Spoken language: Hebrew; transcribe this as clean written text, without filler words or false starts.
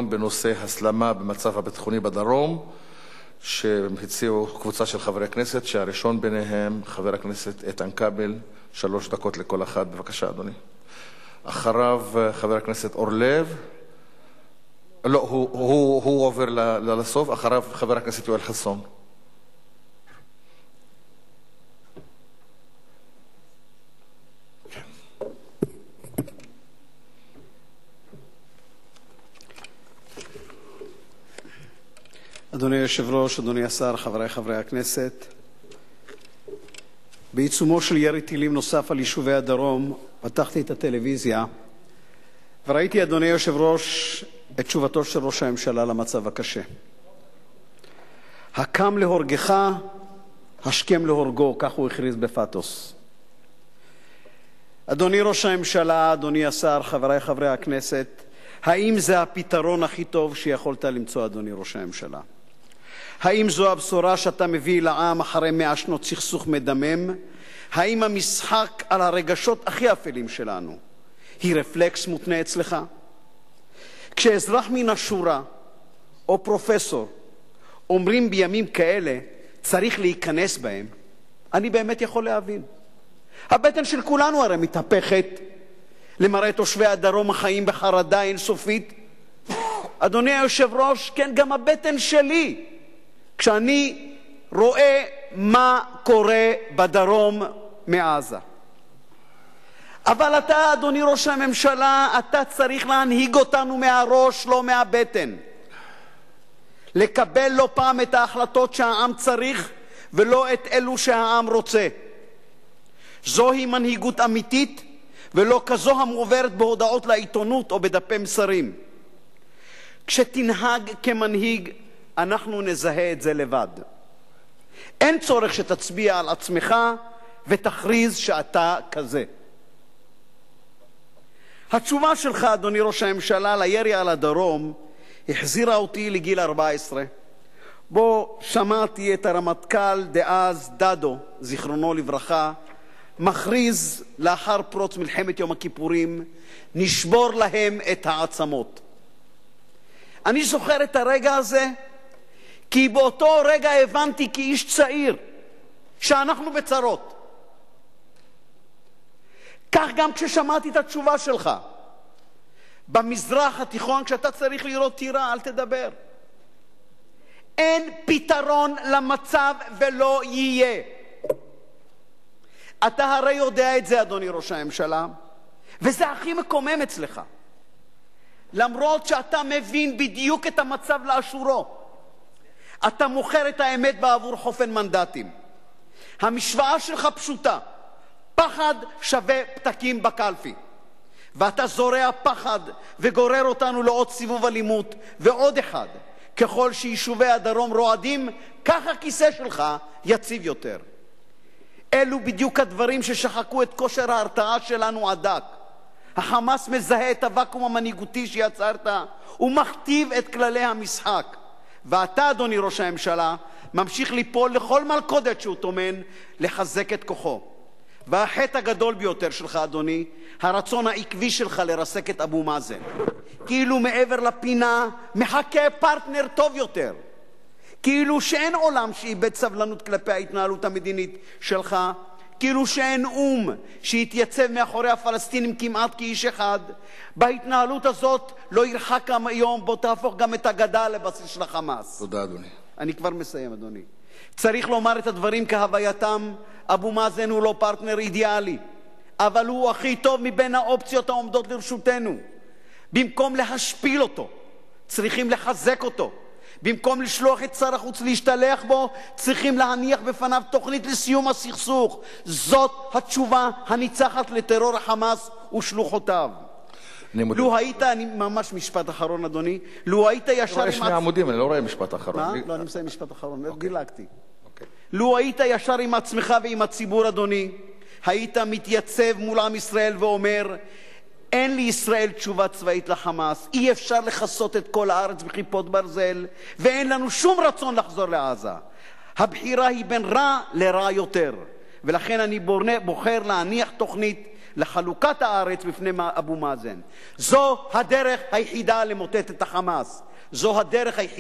בנושא הסלמה במצב הביטחוני בדרום, שהציעו קבוצה של חברי כנסת, שהראשון ביניהם חבר הכנסת איתן כבל. 3 דקות לכל אחד. בבקשה, אדוני. אחריו חבר הכנסת אורלב. לא, הוא עובר לסוף. אחריו חבר הכנסת יואל חסון. אדוני היושב-ראש, אדוני השר, חברי חברי הכנסת, בעיצומו של ירי טילים נוסף על יישובי הדרום, פתחתי את הטלוויזיה וראיתי, אדוני היושב-ראש, את תשובתו של ראש הממשלה למצב הקשה. הקם להורגך, השכם להורגו, כך הוא הכריז בפתוס. אדוני ראש הממשלה, אדוני השר, חברי חברי הכנסת, האם זה הפתרון הכי טוב שיכולת למצוא, אדוני ראש הממשלה? האם זו הבשורה שאתה מביא לעם אחרי 100 שנות סכסוך מדמם? האם המשחק על הרגשות הכי אפלים שלנו היא רפלקס מותנה אצלך? כשאזרח מן השורה או פרופסור אומרים בימים כאלה צריך להיכנס בהם, אני באמת יכול להבין. הבטן של כולנו הרי מתהפכת למראה תושבי הדרום החיים בחרדה אינסופית. אדוני היושב-ראש, כן, גם הבטן שלי, כשאני רואה מה קורה בדרום מעזה. אבל אתה, אדוני ראש הממשלה, אתה צריך להנהיג אותנו מהראש, לא מהבטן. לקבל לא פעם את ההחלטות שהעם צריך, ולא את אלו שהעם רוצה. זוהי מנהיגות אמיתית, ולא כזו המועברת בהודעות לעיתונות או בדפי מסרים. כשתנהג כמנהיג, אנחנו נזהה את זה לבד. אין צורך שתצביע על עצמך ותכריז שאתה כזה. התשובה שלך, אדוני ראש הממשלה, לירי על הדרום החזירה אותי לגיל 14, בו שמעתי את הרמטכ"ל דאז דדו, זיכרונו לברכה, מכריז לאחר פרוץ מלחמת יום הכיפורים, נשבור להם את העצמות. אני זוכר את הרגע הזה, כי באותו רגע הבנתי כאיש צעיר שאנחנו בצרות. כך גם כששמעתי את התשובה שלך. במזרח התיכון, כשאתה צריך לראות טירה, אל תדבר. אין פתרון למצב ולא יהיה. אתה הרי יודע את זה, אדוני ראש הממשלה, וזה הכי מקומם אצלך. למרות שאתה מבין בדיוק את המצב לאשורו, אתה מוכר את האמת בעבור חופן מנדטים. המשוואה שלך פשוטה, פחד שווה פתקים בקלפי. ואתה זורע פחד וגורר אותנו לעוד סיבוב אלימות ועוד אחד. ככל שיישובי הדרום רועדים, כך הכיסא שלך יציב יותר. אלו בדיוק הדברים ששחקו את כושר ההרתעה שלנו עד דק. החמאס מזהה את הוואקום המנהיגותי שיצרת ומכתיב את כללי המשחק. ואתה, אדוני ראש הממשלה, ממשיך ליפול לכל מלכודת שהוא טומן לחזק את כוחו. והחטא הגדול ביותר שלך, אדוני, הרצון העקבי שלך לרסק את אבו מאזן. כאילו מעבר לפינה מחכה פרטנר טוב יותר. כאילו שאין עולם שאיבד סבלנות כלפי ההתנהלות המדינית שלך. כאילו שאין שיתייצב מאחורי הפלסטינים כמעט כאיש אחד. בהתנהלות הזאת לא ירחק היום בו תהפוך גם את הגדה לבסיס של החמאס. תודה, אדוני. אני כבר מסיים, אדוני. צריך לומר את הדברים כהווייתם. אבו מאזן הוא לא פרטנר אידיאלי, אבל הוא הכי טוב מבין האופציות העומדות לרשותנו. במקום להשפיל אותו, צריכים לחזק אותו. במקום לשלוח את שר החוץ להשתלח בו, צריכים להניח בפניו תוכנית לסיום הסכסוך. זאת התשובה הניצחת לטרור החמאס ושלוחותיו. לו היית, אני ממש משפט אחרון, אדוני, לו היית ישר עם... יש 2 עמודים, אני לא רואה משפט אחרון. מה? לא, אני מסיים משפט אחרון, דילגתי. לו היית ישר עם עצמך ועם הציבור, אדוני, היית מתייצב מול עם ישראל ואומר, אין לישראל תשובה צבאית לחמאס, אי אפשר לחסות את כל הארץ בכיפות ברזל, ואין לנו שום רצון לחזור לעזה. הבחירה היא בין רע לרע יותר, ולכן אני בוחר להניח תוכנית לחלוקת הארץ בפני אבו מאזן. זו הדרך היחידה למוטט את ה"חמאס". זו הדרך היחידה